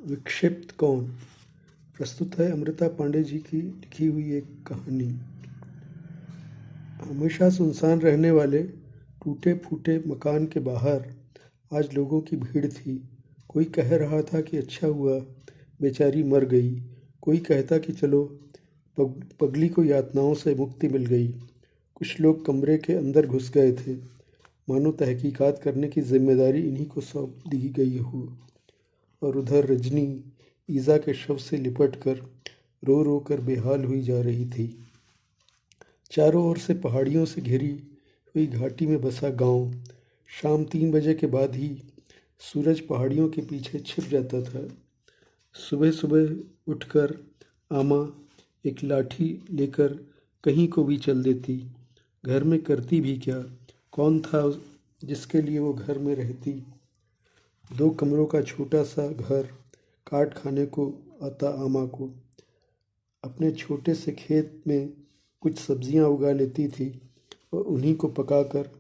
विक्षिप्त कौन? प्रस्तुत है अमृता पांडे जी की लिखी हुई एक कहानी। हमेशा सुनसान रहने वाले टूटे फूटे मकान के बाहर आज लोगों की भीड़ थी। कोई कह रहा था कि अच्छा हुआ बेचारी मर गई, कोई कहता कि चलो पगली को यातनाओं से मुक्ति मिल गई। कुछ लोग कमरे के अंदर घुस गए थे, मानो तहकीकात करने की जिम्मेदारी इन्हीं को सौंप दी गई हो। और उधर रजनी ईज़ा के शव से लिपट कर रो रो कर बेहाल हुई जा रही थी। चारों ओर से पहाड़ियों से घिरी हुई घाटी में बसा गांव शाम 3 बजे के बाद ही सूरज पहाड़ियों के पीछे छिप जाता था। सुबह सुबह उठकर आमा एक लाठी लेकर कहीं को भी चल देती। घर में करती भी क्या, कौन था जिसके लिए वो घर में रहती। 2 कमरों का छोटा सा घर काट खाने को आता आमा को। अपने छोटे से खेत में कुछ सब्जियां उगा लेती थी और उन्हीं को पकाकर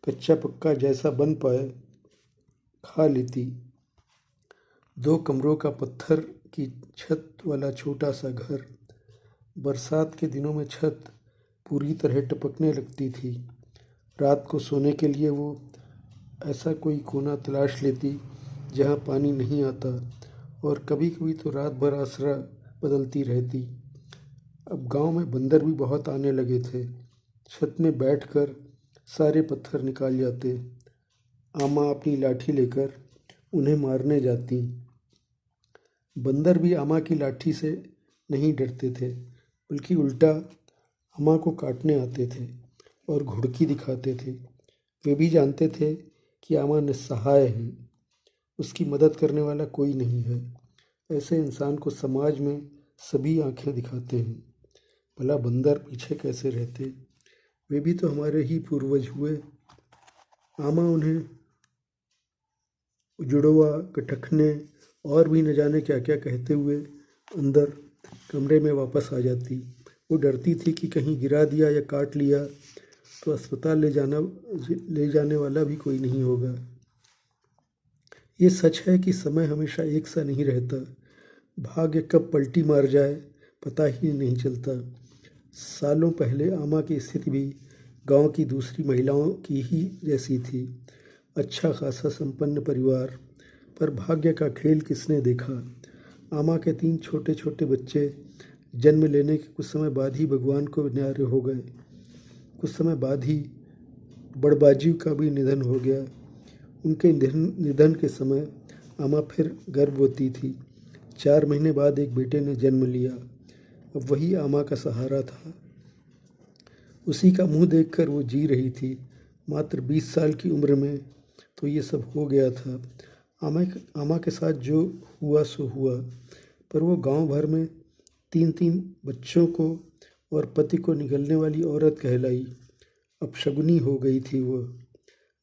कच्चा पक्का जैसा बन पाए खा लेती। 2 कमरों का पत्थर की छत वाला छोटा सा घर, बरसात के दिनों में छत पूरी तरह टपकने लगती थी। रात को सोने के लिए वो ऐसा कोई कोना तलाश लेती जहाँ पानी नहीं आता, और कभी कभी तो रात भर आसरा बदलती रहती। अब गांव में बंदर भी बहुत आने लगे थे। छत में बैठकर सारे पत्थर निकाल जाते। आमा अपनी लाठी लेकर उन्हें मारने जाती। बंदर भी आमा की लाठी से नहीं डरते थे, बल्कि उल्टा आमा को काटने आते थे और घुड़की दिखाते थे। वे भी जानते थे कि आमा निस्सहाय है, उसकी मदद करने वाला कोई नहीं है। ऐसे इंसान को समाज में सभी आंखें दिखाते हैं। भला बंदर पीछे कैसे रहते? वे भी तो हमारे ही पूर्वज हुए। आमा उन्हें जुड़वा, कटखने और भी न जाने क्या क्या कहते हुए अंदर कमरे में वापस आ जाती। वो डरती थी कि कहीं गिरा दिया या काट लिया तो अस्पताल ले जाने वाला भी कोई नहीं होगा। ये सच है कि समय हमेशा एक सा नहीं रहता। भाग्य कब पलटी मार जाए पता ही नहीं चलता। सालों पहले आमा की स्थिति भी गांव की दूसरी महिलाओं की ही जैसी थी। अच्छा खासा संपन्न परिवार, पर भाग्य का खेल किसने देखा। आमा के 3 छोटे छोटे बच्चे जन्म लेने के कुछ समय बाद ही भगवान को न्यारे हो गए। कुछ समय बाद ही बड़बाजी का भी निधन हो गया। उनके निधन के समय आमा फिर गर्भवती थी। 4 महीने बाद एक बेटे ने जन्म लिया। अब वही आमा का सहारा था। उसी का मुंह देखकर वो जी रही थी। मात्र 20 साल की उम्र में तो ये सब हो गया था। आमा के साथ जो हुआ सो हुआ, पर वो गांव भर में 3 बच्चों को और पति को निगलने वाली औरत कहलाई। अब शगुनी हो गई थी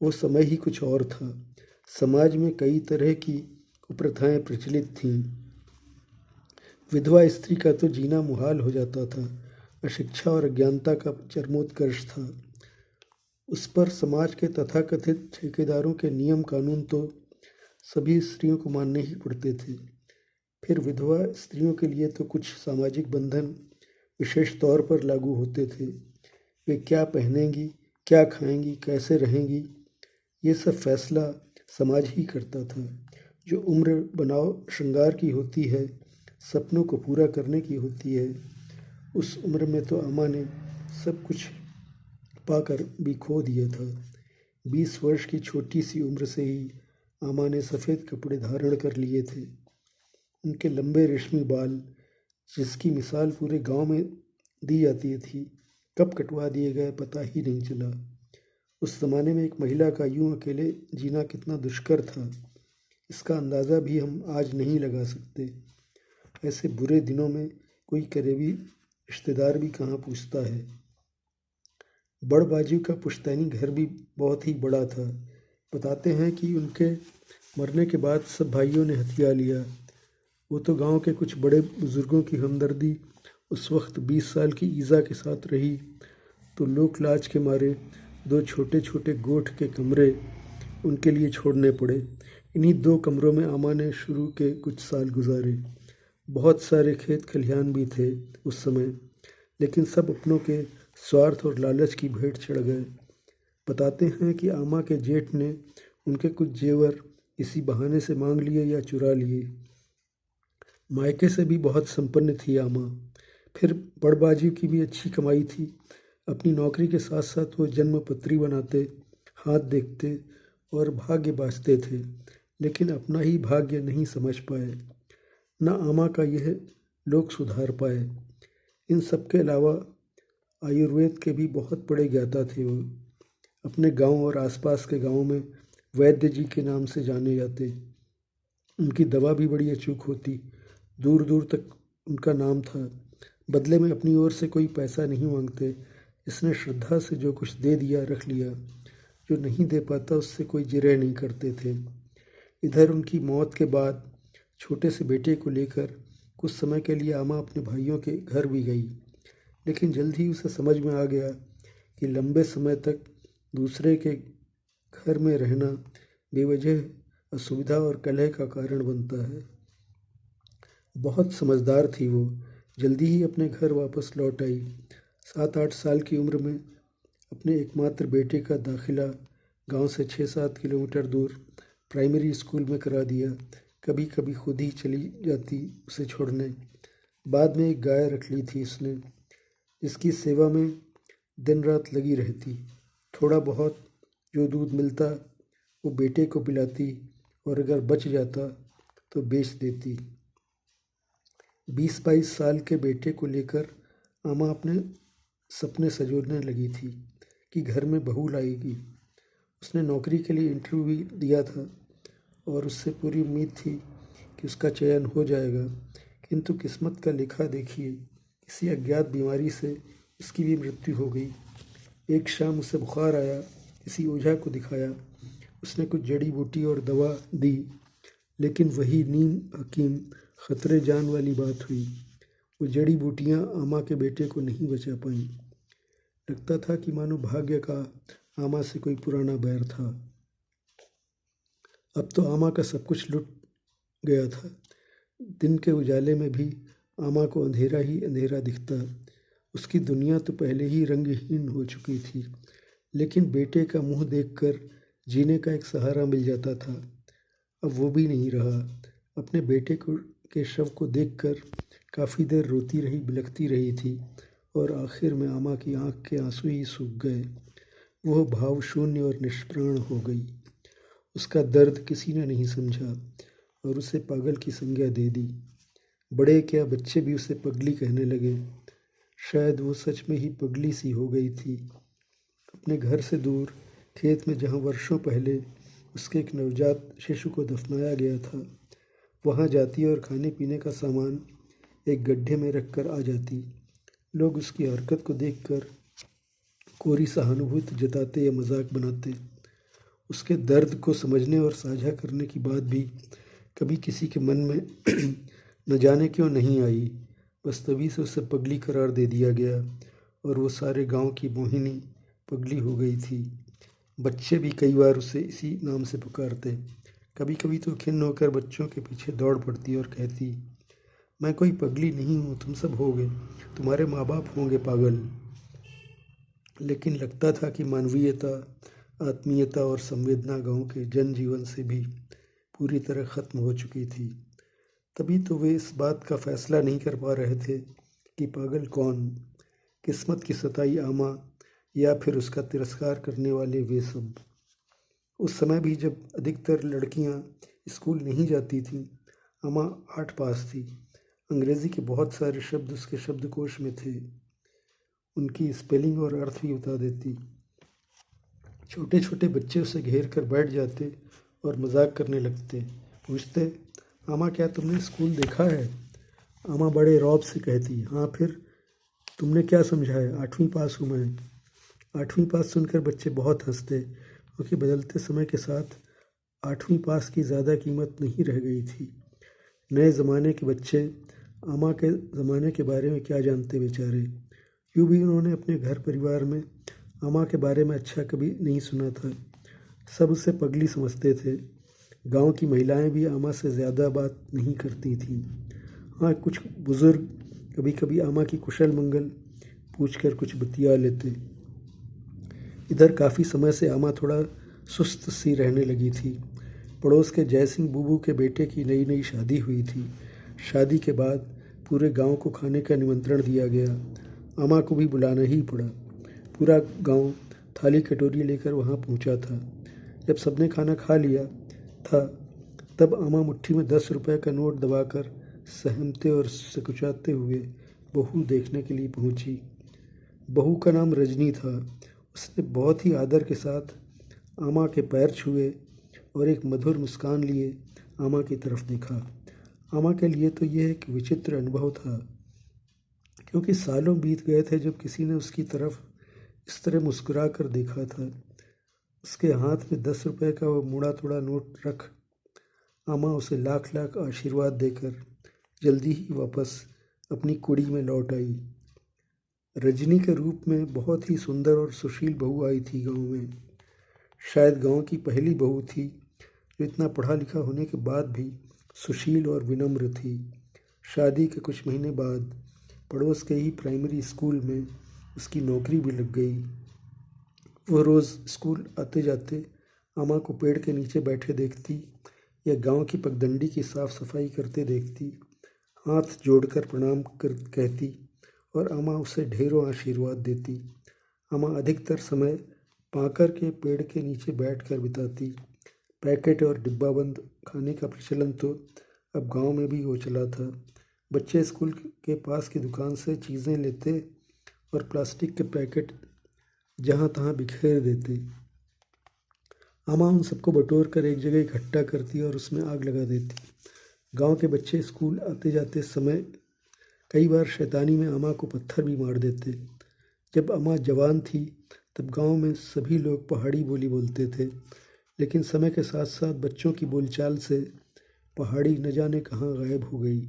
वो समय ही कुछ और था। समाज में कई तरह की कुप्रथाएं प्रचलित थीं। विधवा स्त्री का तो जीना मुहाल हो जाता था। अशिक्षा और अज्ञानता का चरमोत्कर्ष था। उस पर समाज के तथाकथित ठेकेदारों के नियम कानून तो सभी स्त्रियों को मानने ही पड़ते थे। फिर विधवा स्त्रियों के लिए तो कुछ सामाजिक बंधन विशेष तौर पर लागू होते थे। वे क्या पहनेंगी, क्या खाएंगी, कैसे रहेंगी, ये सब फैसला समाज ही करता था। जो उम्र बनाव श्रृंगार की होती है, सपनों को पूरा करने की होती है, उस उम्र में तो आमा ने सब कुछ पाकर भी खो दिया था। 20 वर्ष की छोटी सी उम्र से ही आमा ने सफ़ेद कपड़े धारण कर लिए थे। उनके लंबे रेशमी बाल, जिसकी मिसाल पूरे गांव में दी जाती थी, कब कटवा दिए गए पता ही नहीं चला। उस ज़माने में एक महिला का यूं अकेले जीना कितना दुष्कर था, इसका अंदाज़ा भी हम आज नहीं लगा सकते। ऐसे बुरे दिनों में कोई करीबी रिश्तेदार भी कहाँ पूछता है। बड़बाजू का पुश्तैनी घर भी बहुत ही बड़ा था। बताते हैं कि उनके मरने के बाद सब भाइयों ने हथिया लिया। वो तो गांव के कुछ बड़े बुजुर्गों की हमदर्दी उस वक्त 20 साल की ईज़ा के साथ रही, तो लोक लाज के मारे 2 छोटे छोटे गोठ के कमरे उनके लिए छोड़ने पड़े। इन्हीं 2 कमरों में आमा ने शुरू के कुछ साल गुजारे। बहुत सारे खेत खलिहान भी थे उस समय, लेकिन सब अपनों के स्वार्थ और लालच की भेंट चढ़ गए। बताते हैं कि आमा के जेठ ने उनके कुछ जेवर इसी बहाने से मांग लिए या चुरा लिए। मायके से भी बहुत संपन्न थी आमा। फिर बड़बाजी की भी अच्छी कमाई थी। अपनी नौकरी के साथ साथ वो जन्म पत्री बनाते, हाथ देखते और भाग्य बाँचते थे, लेकिन अपना ही भाग्य नहीं समझ पाए, न आमा का यह लोग सुधार पाए। इन सब के अलावा आयुर्वेद के भी बहुत बड़े ज्ञाता थे वो। अपने गांव और आसपास के गांवों में वैद्य जी के नाम से जाने जाते। उनकी दवा भी बड़ी अचूक होती, दूर दूर तक उनका नाम था। बदले में अपनी ओर से कोई पैसा नहीं मांगते। इसने श्रद्धा से जो कुछ दे दिया रख लिया, जो नहीं दे पाता उससे कोई जिरह नहीं करते थे। इधर उनकी मौत के बाद छोटे से बेटे को लेकर कुछ समय के लिए आमा अपने भाइयों के घर भी गई, लेकिन जल्द ही उसे समझ में आ गया कि लंबे समय तक दूसरे के घर में रहना बेवजह असुविधा और कलह का कारण बनता है। बहुत समझदार थी वो, जल्दी ही अपने घर वापस लौट आई। 7-8 साल की उम्र में अपने एकमात्र बेटे का दाखिला गांव से 6-7 किलोमीटर दूर प्राइमरी स्कूल में करा दिया। कभी कभी खुद ही चली जाती उसे छोड़ने। बाद में एक गाय रख ली थी उसने, जिसकी सेवा में दिन रात लगी रहती। थोड़ा बहुत जो दूध मिलता वो बेटे को पिलाती और अगर बच जाता तो बेच देती। 20-22 साल के बेटे को लेकर आमा अपने सपने संजोने लगी थी कि घर में बहू लाएगी। उसने नौकरी के लिए इंटरव्यू भी दिया था और उससे पूरी उम्मीद थी कि उसका चयन हो जाएगा, किंतु किस्मत का लेखा देखिए, किसी अज्ञात बीमारी से उसकी भी मृत्यु हो गई। एक शाम उसे बुखार आया, किसी ओझा को दिखाया। उसने कुछ जड़ी बूटी और दवा दी, लेकिन वही नीम हकीम खतरे जान वाली बात हुई। वो जड़ी बूटियाँ आमा के बेटे को नहीं बचा पाईं। लगता था कि मानो भाग्य का आमा से कोई पुराना बैर था। अब तो आमा का सब कुछ लुट गया था। दिन के उजाले में भी आमा को अंधेरा ही अंधेरा दिखता। उसकी दुनिया तो पहले ही रंगहीन हो चुकी थी, लेकिन बेटे का मुंह देखकर जीने का एक सहारा मिल जाता था। अब वो भी नहीं रहा। अपने बेटे को के शव को देखकर काफ़ी देर रोती रही, बिलखती रही थी और आखिर में आमा की आंख के आंसू ही सूख गए। वह भाव शून्य और निष्प्राण हो गई। उसका दर्द किसी ने नहीं समझा और उसे पागल की संज्ञा दे दी। बड़े क्या बच्चे भी उसे पगली कहने लगे। शायद वो सच में ही पगली सी हो गई थी। अपने घर से दूर खेत में जहाँ वर्षों पहले उसके एक नवजात शिशु को दफनाया गया था, वहाँ जाती और खाने पीने का सामान एक गड्ढे में रख कर आ जाती। लोग उसकी हरकत को देखकर कोरी सहानुभूति जताते या मजाक बनाते। उसके दर्द को समझने और साझा करने की बात भी कभी किसी के मन में न जाने क्यों नहीं आई। बस तभी से उसे पगली करार दे दिया गया और वो सारे गांव की मोहिनी पगली हो गई थी। बच्चे भी कई बार उसे इसी नाम से पुकारते। कभी कभी तो खिन्न होकर बच्चों के पीछे दौड़ पड़ती और कहती, मैं कोई पगली नहीं हूँ, तुम सब होगे, तुम्हारे माँ बाप होंगे पागल। लेकिन लगता था कि मानवीयता, आत्मीयता और संवेदना गांव के जनजीवन से भी पूरी तरह खत्म हो चुकी थी। तभी तो वे इस बात का फैसला नहीं कर पा रहे थे कि पागल कौन, किस्मत की सताई आमा या फिर उसका तिरस्कार करने वाले वे सब। उस समय भी जब अधिकतर लड़कियां स्कूल नहीं जाती थीं, आमा 8 पास थी। अंग्रेज़ी के बहुत सारे शब्द उसके शब्दकोश में थे। उनकी स्पेलिंग और अर्थ भी बता देती। छोटे छोटे बच्चे उसे घेर कर बैठ जाते और मजाक करने लगते। पूछते, आमा क्या तुमने स्कूल देखा है? आमा बड़े रौब से कहती, हाँ फिर तुमने क्या समझा है, 8वीं पास हूँ मैं। 8वीं पास सुनकर बच्चे बहुत हंसते, क्योंकि बदलते समय के साथ 8वीं पास की ज़्यादा कीमत नहीं रह गई थी। नए ज़माने के बच्चे आमा के ज़माने के बारे में क्या जानते बेचारे। यूँ भी उन्होंने अपने घर परिवार में आमा के बारे में अच्छा कभी नहीं सुना था। सब उसे पगली समझते थे। गांव की महिलाएं भी आमा से ज़्यादा बात नहीं करती थीं। हाँ, कुछ बुज़ुर्ग कभी कभी आमा की कुशल मंगल पूछकर कुछ बतिया लेते। इधर काफ़ी समय से आमा थोड़ा सुस्त सी रहने लगी थी। पड़ोस के जयसिंह बूबू के बेटे की नई नई शादी हुई थी। शादी के बाद पूरे गांव को खाने का निमंत्रण दिया गया। आमा को भी बुलाना ही पड़ा। पूरा गांव थाली कटोरी लेकर वहां पहुंचा था। जब सबने खाना खा लिया था तब आमा मुट्ठी में 10 रुपए का नोट दबाकर सहमते और सकुचाते हुए बहू देखने के लिए पहुंची। बहू का नाम रजनी था। उसने बहुत ही आदर के साथ आमा के पैर छुए और एक मधुर मुस्कान लिए आमा की तरफ देखा। आमा के लिए तो यह एक विचित्र अनुभव था, क्योंकि सालों बीत गए थे जब किसी ने उसकी तरफ इस तरह मुस्कुरा कर देखा था। उसके हाथ में 10 रुपए का वो मुड़ा तोड़ा नोट रख आमा उसे लाख लाख आशीर्वाद देकर जल्दी ही वापस अपनी कुड़ी में लौट आई। रजनी के रूप में बहुत ही सुंदर और सुशील बहू आई थी गांव में। शायद गांव की पहली बहू थी जो इतना पढ़ा लिखा होने के बाद भी सुशील और विनम्र थी। शादी के कुछ महीने बाद पड़ोस के ही प्राइमरी स्कूल में उसकी नौकरी भी लग गई। वह रोज़ स्कूल आते जाते आमा को पेड़ के नीचे बैठे देखती या गांव की पगडंडी की साफ सफाई करते देखती। हाथ जोड़कर प्रणाम कर कहती और आमा उसे ढेरों आशीर्वाद देती। आमा अधिकतर समय पाकर के पेड़ के नीचे बैठकर बिताती। पैकेट और डिब्बाबंद खाने का प्रचलन तो अब गांव में भी हो चला था। बच्चे स्कूल के पास की दुकान से चीज़ें लेते और प्लास्टिक के पैकेट जहाँ तहाँ बिखेर देते। आमा उन सबको बटोर कर एक जगह इकट्ठा करती और उसमें आग लगा देती। गांव के बच्चे स्कूल आते जाते समय कई बार शैतानी में आमा को पत्थर भी मार देते। जब आमा जवान थी तब गांव में सभी लोग पहाड़ी बोली बोलते थे, लेकिन समय के साथ साथ बच्चों की बोलचाल से पहाड़ी न जाने कहाँ गायब हो गई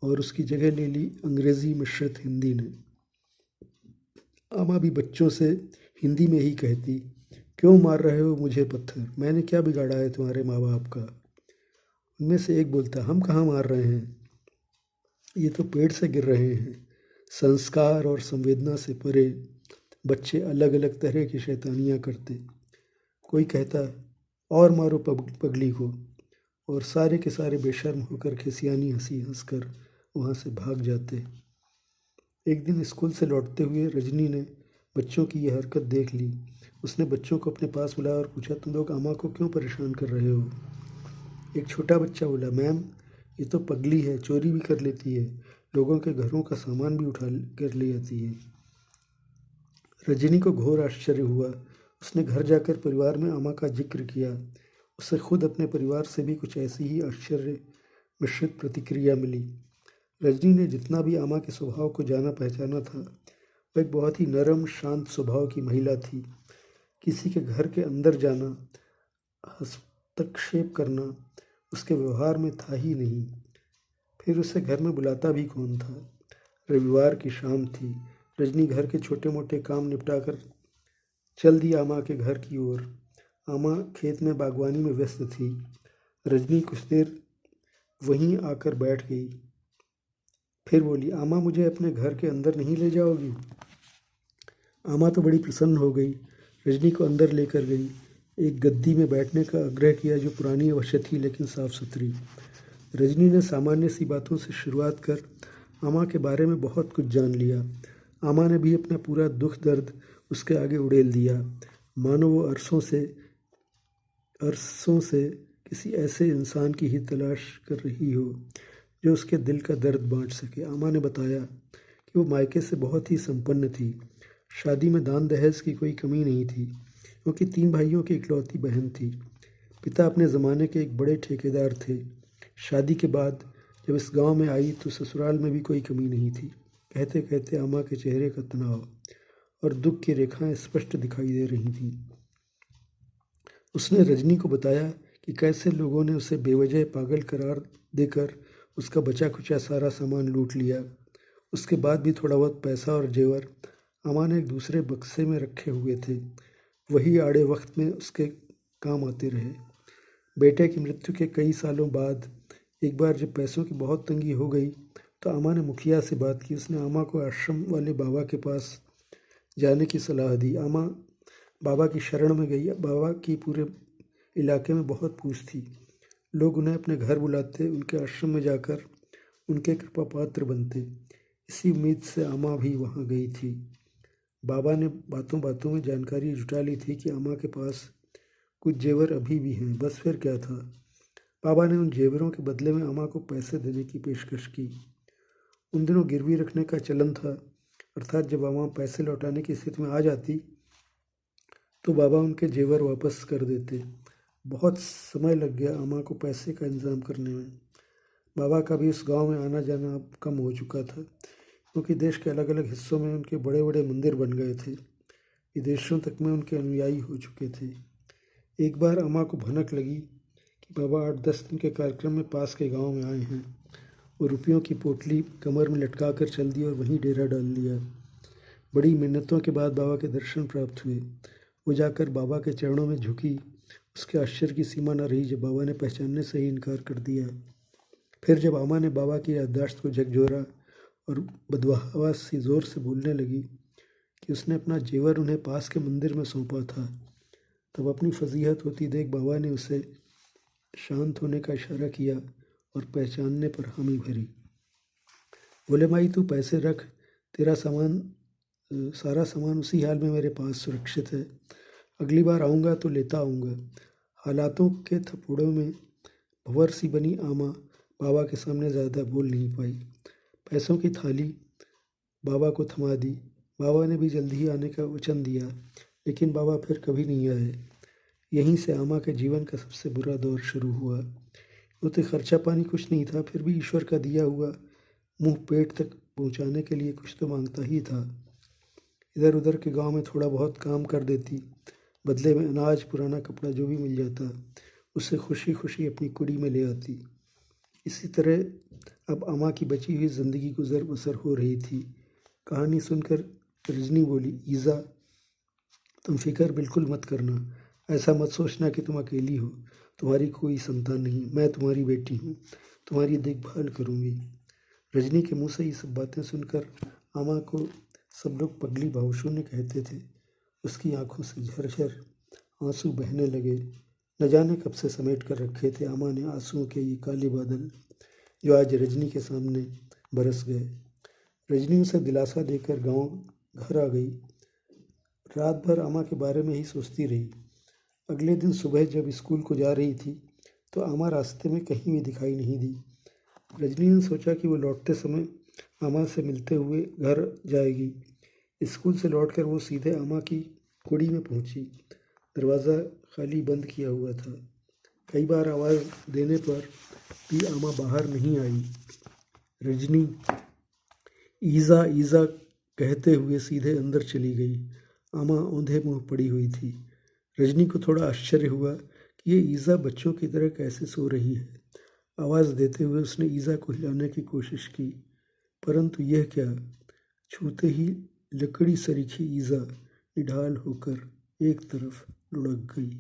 और उसकी जगह ले ली अंग्रेज़ी मिश्रित हिंदी ने। आमा भी बच्चों से हिंदी में ही कहती, क्यों मार रहे हो मुझे पत्थर, मैंने क्या बिगाड़ा है तुम्हारे माँ बाप का। उनमें से एक बोलता, हम कहाँ मार रहे हैं, ये तो पेड़ से गिर रहे हैं। संस्कार और संवेदना से परे बच्चे अलग अलग तरह की शैतानियाँ करते। कोई कहता, और मारो पगली को, और सारे के सारे बेशर्म होकर खिसियानी हंसी हंसकर वहाँ से भाग जाते। एक दिन स्कूल से लौटते हुए रजनी ने बच्चों की यह हरकत देख ली। उसने बच्चों को अपने पास बुलाया और पूछा, तुम लोग आमा को क्यों परेशान कर रहे हो। एक छोटा बच्चा बोला, मैम ये तो पगली है, चोरी भी कर लेती है, लोगों के घरों का सामान भी उठा कर ले आती है। रजनी को घोर आश्चर्य हुआ। उसने घर जाकर परिवार में आमा का जिक्र किया। उसे खुद अपने परिवार से भी कुछ ऐसी ही आश्चर्य मिश्रित प्रतिक्रिया मिली। रजनी ने जितना भी आमा के स्वभाव को जाना पहचाना था, वह एक बहुत ही नरम शांत स्वभाव की महिला थी। किसी के घर के अंदर जाना, हस्तक्षेप करना उसके व्यवहार में था ही नहीं। फिर उसे घर में बुलाता भी कौन था। रविवार की शाम थी। रजनी घर के छोटे मोटे काम निपटाकर चल दी आमा के घर की ओर। आमा खेत में बागवानी में व्यस्त थी। रजनी कुछ देर वहीं आकर बैठ गई। फिर बोली, आमा मुझे अपने घर के अंदर नहीं ले जाओगी। आमा तो बड़ी प्रसन्न हो गई। रजनी को अंदर लेकर गई। एक गद्दी में बैठने का आग्रह किया जो पुरानी अवश्य थी लेकिन साफ सुथरी। रजनी ने सामान्य सी बातों से शुरुआत कर आमा के बारे में बहुत कुछ जान लिया। आमा ने भी अपना पूरा दुख दर्द उसके आगे उड़ेल दिया, मानो वो अरसों से किसी ऐसे इंसान की ही तलाश कर रही हो जो उसके दिल का दर्द बांट सके। आमा ने बताया कि वो मायके से बहुत ही संपन्न थी। शादी में दान दहेज की कोई कमी नहीं थी, क्योंकि 3 भाइयों की इकलौती बहन थी। पिता अपने ज़माने के एक बड़े ठेकेदार थे। शादी के बाद जब इस गांव में आई तो ससुराल में भी कोई कमी नहीं थी। कहते कहते आमा के चेहरे का तनाव और दुख की रेखाएं स्पष्ट दिखाई दे रही थीं। उसने रजनी को बताया कि कैसे लोगों ने उसे बेवजह पागल करार देकर उसका बचा खुचा सारा सामान लूट लिया। उसके बाद भी थोड़ा बहुत पैसा और जेवर आमा ने एक दूसरे बक्से में रखे हुए थे। वही आड़े वक्त में उसके काम आते रहे। बेटे की मृत्यु के कई सालों बाद एक बार जब पैसों की बहुत तंगी हो गई तो अम्मा ने मुखिया से बात की। उसने अम्मा को आश्रम वाले बाबा के पास जाने की सलाह दी। अम्मा बाबा की शरण में गई। बाबा की पूरे इलाके में बहुत पूछ थी। लोग उन्हें अपने घर बुलाते, उनके आश्रम में जाकर उनके कृपा पात्र बनते। इसी उम्मीद से अम्मा भी वहाँ गई थी। बाबा ने बातों बातों में जानकारी जुटा ली थी कि अम्मा के पास कुछ जेवर अभी भी हैं। बस फिर क्या था, बाबा ने उन जेवरों के बदले में अम्मा को पैसे देने की पेशकश की। उन दिनों गिरवी रखने का चलन था, अर्थात जब अम्मा पैसे लौटाने की स्थिति में आ जाती तो बाबा उनके जेवर वापस कर देते। बहुत समय लग गया अम्मा को पैसे का इंतज़ाम करने में। बाबा का भी उस गांव में आना जाना अब कम हो चुका था, क्योंकि देश के अलग अलग हिस्सों में उनके बड़े बड़े मंदिर बन गए थे। विदेशों तक में उनके अनुयायी हो चुके थे। एक बार अम्मा को भनक लगी कि बाबा 8-10 दिन के कार्यक्रम में पास के गांव में आए हैं। वो रुपयों की पोटली कमर में लटका कर चल दी और वहीं डेरा डाल लिया। बड़ी मिन्नतों के बाद बाबा के दर्शन प्राप्त हुए। वो जाकर बाबा के चरणों में झुकी। उसके आश्चर्य की सीमा न रही जब बाबा ने पहचानने से ही इनकार कर दिया। फिर जब अम्मा ने बाबा की याददाश्त को झकझोरा और बदवाह आवाज़ से ज़ोर से बोलने लगी कि उसने अपना जेवर उन्हें पास के मंदिर में सौंपा था, तब अपनी फजीहत होती देख बाबा ने उसे शांत होने का इशारा किया और पहचानने पर हामी भरी। बोले, माई तू पैसे रख, तेरा सारा सामान उसी हाल में मेरे पास सुरक्षित है। अगली बार आऊँगा तो लेता आऊँगा। हालातों के थपोड़ों में भंवर सी बनी आमा बाबा के सामने ज़्यादा बोल नहीं पाई। पैसों की थाली बाबा को थमा दी। बाबा ने भी जल्दी ही आने का वचन दिया, लेकिन बाबा फिर कभी नहीं आए। यहीं से आमा के जीवन का सबसे बुरा दौर शुरू हुआ। वो तो खर्चा पानी कुछ नहीं था, फिर भी ईश्वर का दिया हुआ मुंह पेट तक पहुंचाने के लिए कुछ तो मांगता ही था। इधर उधर के गांव में थोड़ा बहुत काम कर देती, बदले में अनाज, पुराना कपड़ा जो भी मिल जाता उससे खुशी खुशी अपनी कुड़ी में ले आती। इसी तरह अब अम्मा की बची हुई ज़िंदगी गुजर बसर हो रही थी। कहानी सुनकर रजनी बोली, ईज़ा तुम फिक्र बिल्कुल मत करना। ऐसा मत सोचना कि तुम अकेली हो। तुम्हारी कोई संतान नहीं, मैं तुम्हारी बेटी हूँ, तुम्हारी देखभाल करूँगी। रजनी के मुंह से ये सब बातें सुनकर अम्मा को सब लोग पगली भावशून्य कहते थे। उसकी आंखों से झरझर आंसू बहने लगे। न जाने कब से समेट कर रखे थे अम्मा ने आंसुओं के ये काले बादल, जो आज रजनी के सामने बरस गए। रजनी उसे दिलासा देकर गांव घर आ गई। रात भर अम्मा के बारे में ही सोचती रही। अगले दिन सुबह जब स्कूल को जा रही थी तो अम्मा रास्ते में कहीं भी दिखाई नहीं दी। रजनी ने सोचा कि वो लौटते समय अम्मा से मिलते हुए घर जाएगी। स्कूल से लौटकर वो सीधे अम्मा की कुड़ी में पहुंची। दरवाज़ा खाली बंद किया हुआ था। कई बार आवाज़ देने पर भी अम्मा बाहर नहीं आई। रजनी ईज़ा ईज़ा कहते हुए सीधे अंदर चली गई। अम्मा औंधे मुँह पड़ी हुई थी। रजनी को थोड़ा आश्चर्य हुआ कि ये ईज़ा बच्चों की तरह कैसे सो रही है। आवाज़ देते हुए उसने ईज़ा को हिलाने की कोशिश की, परंतु यह क्या, छूते ही लकड़ी सरीखी ईज़ा निढाल होकर एक तरफ लुढ़क गई।